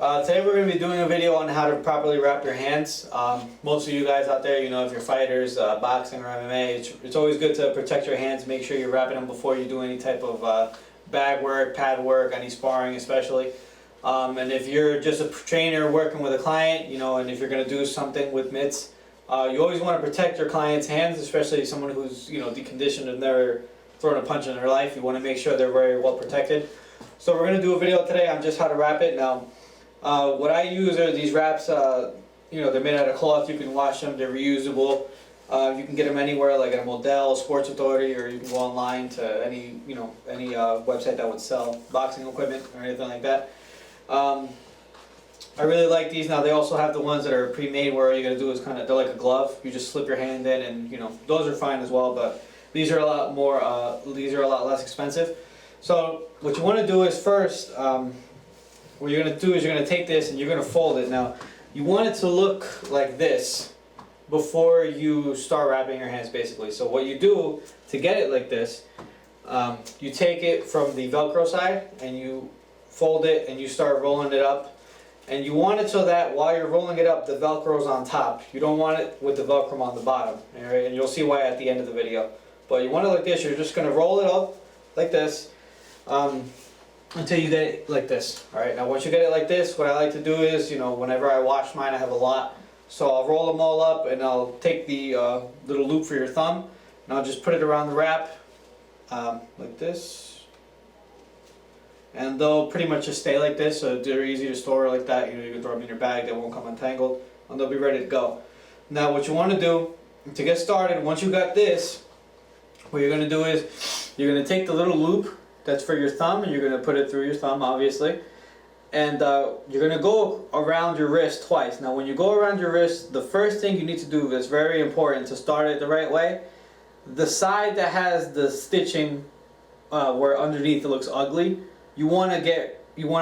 Today we're going to be doing a video on how to properly wrap your hands. Most of you guys out there, you know, if you're fighters, boxing or MMA, it's always good to protect your hands. Make sure you're wrapping them before you do any type of bag work, pad work, any sparring especially. And if you're just a trainer working with a client, you know, and if you're going to do something with mitts, you always want to protect your client's hands, especially someone who's, you know, deconditioned and never thrown a punch in their life. You want to make sure they're very well protected. So we're going to do a video today on just how to wrap it. Now, what I use are these wraps. You know, they're made out of cloth. You can wash them. They're reusable. You can get them anywhere, like at a Model, Sports Authority, or you can go online to any, you know, any website that would sell boxing equipment or anything like that. I really like these. Now they also have the ones that are pre-made, where all you gotta do is they're like a glove. You just slip your hand in, and you know those are fine as well. But these are a lot more. These are a lot less expensive. So what you want to do is first, what you're going to do is you're going to take this and you're going to fold it. Now, you want it to look like this before you start wrapping your hands, basically. So what you do to get it like this, you take it from the Velcro side and you fold it and you start rolling it up. And you want it so that while you're rolling it up, the Velcro's on top. You don't want it with the Velcro on the bottom. All right? And you'll see why at the end of the video. But you want it like this. You're just going to roll it up like this. Until you get it like this. Alright, now once you get it like this, what I like to do is, you know, whenever I wash mine, I have a lot. So I'll roll them all up and I'll take the little loop for your thumb and I'll just put it around the wrap like this. And they'll pretty much just stay like this, so they're easy to store like that. You know, you can throw them in your bag, they won't come untangled, and they'll be ready to go. Now what you want to do to get started, once you got this, what you're going to do is you're going to take the little loop that's for your thumb, and you're going to put it through your thumb, obviously. And you're going to go around your wrist twice. Now when you go around your wrist, the first thing you need to do is very important to start it the right way. The side that has the stitching where underneath it looks ugly, you want to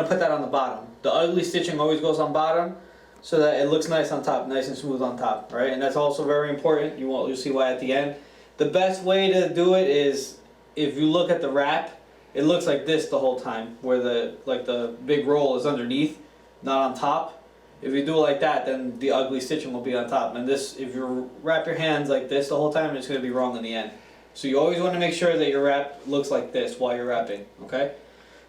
put that on the bottom. The ugly stitching always goes on bottom so that it looks nice on top, nice and smooth on top, right? And that's also very important. You'll see why at the end. The best way to do it is, if you look at the wrap, it looks like this the whole time, where the big roll is underneath, not on top. If you do it like that, then the ugly stitching will be on top. And this, if you wrap your hands like this the whole time, it's going to be wrong in the end. So you always want to make sure that your wrap looks like this while you're wrapping, okay?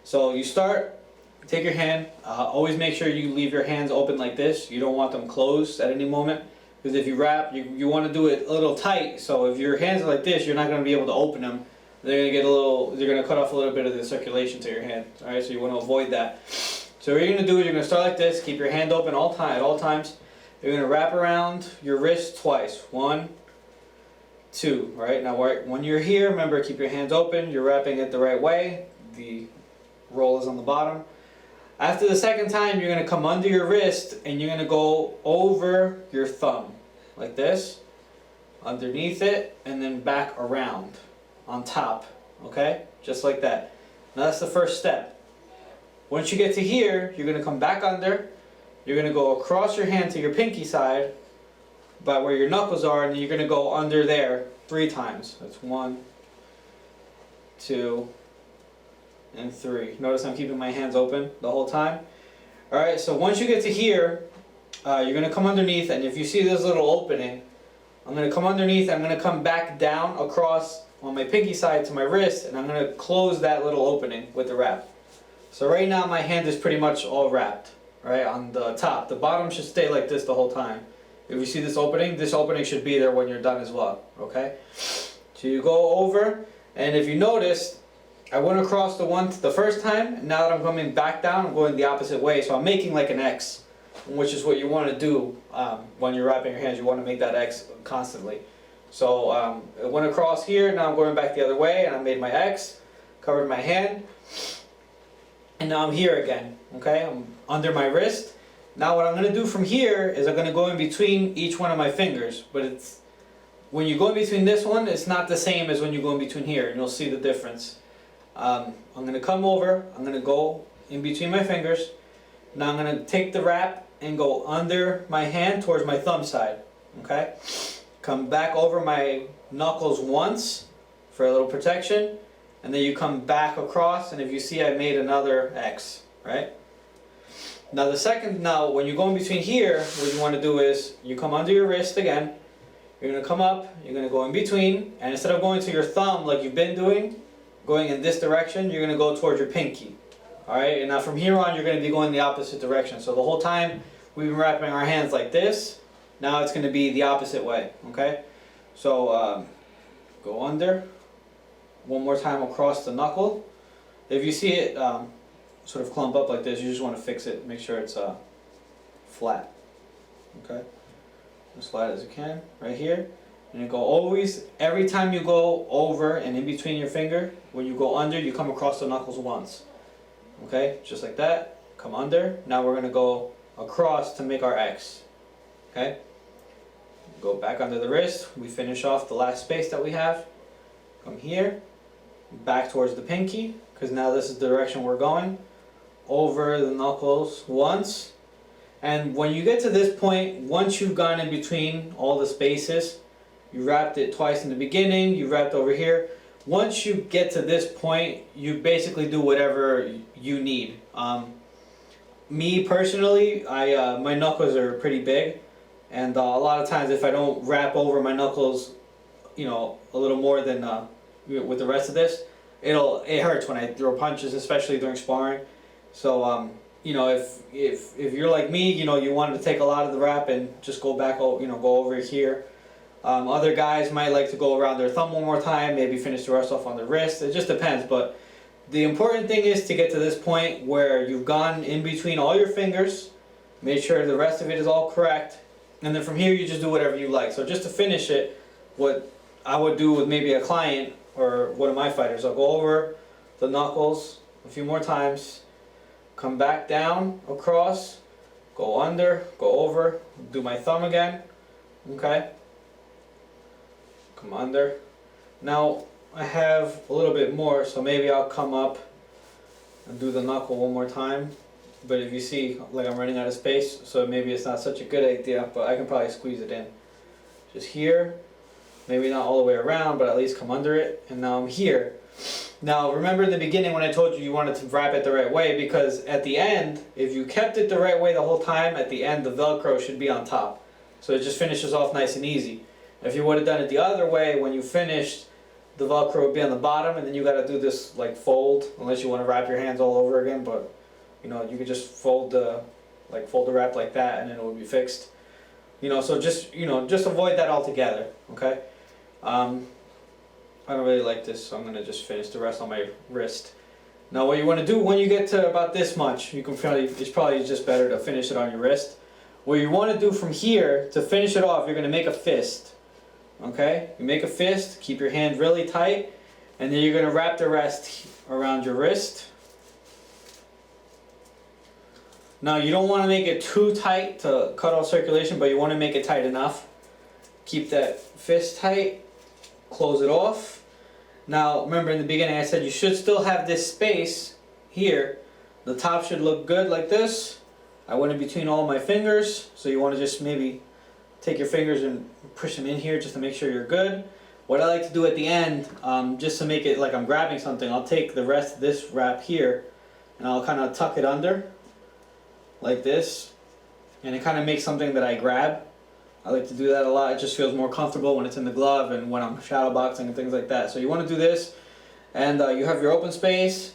So you start, take your hand, always make sure you leave your hands open like this. You don't want them closed at any moment, because if you wrap, you want to do it a little tight. So if your hands are like this, you're not going to be able to open them. They're going to cut off a little bit of the circulation to your hand. Alright, so you want to avoid that. So what you're going to do is you're going to start like this, keep your hand open at all times. You're going to wrap around your wrist twice. 1, 2. Alright, now when you're here, remember, keep your hands open. You're wrapping it the right way. The roll is on the bottom. After the second time, you're going to come under your wrist and you're going to go over your thumb. Like this. Underneath it, and then back around. On top, okay? Just like that. Now that's the first step. Once you get to here, you're going to come back under. You're going to go across your hand to your pinky side, by where your knuckles are, and you're going to go under there 3 times. That's 1, 2, and 3. Notice I'm keeping my hands open the whole time. Alright, so once you get to here, you're going to come underneath, and if you see this little opening, I'm going to come underneath, I'm going to come back down across on my pinky side to my wrist, and I'm going to close that little opening with the wrap. So right now my hand is pretty much all wrapped, right, on the top. The bottom should stay like this the whole time. If you see this opening should be there when you're done as well, okay? So you go over, and if you notice, I went across the first time, and now that I'm coming back down, I'm going the opposite way, so I'm making like an X, which is what you want to do when you're wrapping your hands. You want to make that X constantly. So it went across here, now I'm going back the other way, and I made my X, covered my hand, and now I'm here again, okay? I'm under my wrist. Now what I'm going to do from here is I'm going to go in between each one of my fingers, but when you go in between this one, it's not the same as when you go in between here, and you'll see the difference. I'm going to come over, I'm going to go in between my fingers. Now I'm going to take the wrap and go under my hand towards my thumb side, okay? Come back over my knuckles once for a little protection, and then you come back across, and if you see, I made another X, right? Now when you go in between here, what you want to do is you come under your wrist again. You're going to come up, you're going to go in between, and instead of going to your thumb like you've been doing, going in this direction, you're going to go towards your pinky. Alright, and now from here on you're going to be going the opposite direction. So the whole time we've been wrapping our hands like this, now it's going to be the opposite way. Okay? So go under, one more time across the knuckle. If you see it sort of clump up like this, you just want to fix it, make sure it's flat. Okay? As flat as you can, right here. And you go always, every time you go over and in between your finger, when you go under, you come across the knuckles once. Okay, just like that, come under. Now we're going to go across to make our X. Okay, go back under the wrist, we finish off the last space that we have. Come here, back towards the pinky, because now this is the direction we're going. Over the knuckles once. And when you get to this point, once you've gone in between all the spaces, you wrapped it twice in the beginning, you wrapped over here. Once you get to this point, you basically do whatever you need. Me personally, my knuckles are pretty big, and a lot of times if I don't wrap over my knuckles, you know, a little more than with the rest of this, it hurts when I throw punches, especially during sparring. So you know, if you're like me, you know, you wanted to take a lot of the wrap and just go back, you know, go over here. Other guys might like to go around their thumb one more time, maybe finish the rest off on the wrist. It just depends, but the important thing is to get to this point where you've gone in between all your fingers, made sure the rest of it is all correct, and then from here you just do whatever you like. So just to finish it, what I would do with maybe a client or one of my fighters, I'll go over the knuckles a few more times, come back down, across, go under, go over, do my thumb again, okay? Come under. Now I have a little bit more, so maybe I'll come up and do the knuckle one more time. But if you see, like I'm running out of space, so maybe it's not such a good idea, but I can probably squeeze it in. Just here, maybe not all the way around, but at least come under it, and now I'm here. Now remember in the beginning when I told you wanted to wrap it the right way, because at the end, if you kept it the right way the whole time, at the end the Velcro should be on top. So it just finishes off nice and easy. If you would have done it the other way, when you finished, the Velcro would be on the bottom, and then you got to do this like fold, unless you want to wrap your hands all over again. But you know, you could just fold the wrap like that, and then it would be fixed. You know, so just avoid that altogether. Okay. I don't really like this, so I'm gonna just finish the rest on my wrist. Now, what you want to do when you get to about this much, it's probably just better to finish it on your wrist. What you want to do from here to finish it off, you're gonna make a fist. Okay, you make a fist, keep your hand really tight, and then you're going to wrap the rest around your wrist. Now you don't want to make it too tight to cut off circulation, but you want to make it tight enough. Keep that fist tight, close it off. Now remember in the beginning I said you should still have this space here. The top should look good like this. I went in between all my fingers, so you want to just maybe take your fingers and push them in here just to make sure you're good. What I like to do at the end, just to make it like I'm grabbing something, I'll take the rest of this wrap here and I'll kind of tuck it under like this, and it kind of makes something that I grab. I like to do that a lot. It just feels more comfortable when it's in the glove and when I'm shadow boxing and things like that. So you want to do this, and you have your open space.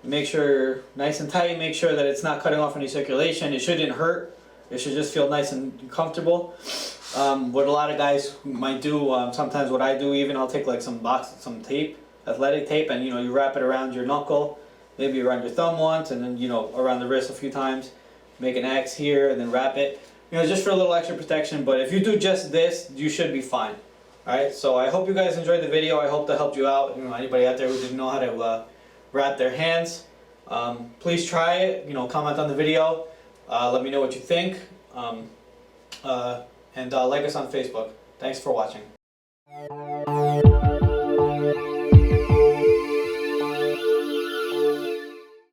Make sure you're nice and tight. Make sure that it's not cutting off any circulation. It shouldn't hurt. It should just feel nice and comfortable. What a lot of guys might do, sometimes what I do even, I'll take like some tape, athletic tape, and you wrap it around your knuckle, maybe around your thumb once, and then around the wrist a few times. Make an X here and then wrap it. Just for a little extra protection. But if you do just this, you should be fine. Alright, so I hope you guys enjoyed the video. I hope that helped you out. Anybody out there who didn't know how to wrap their hands, please try it. Comment on the video. Let me know what you think. And like us on Facebook. Thanks for watching.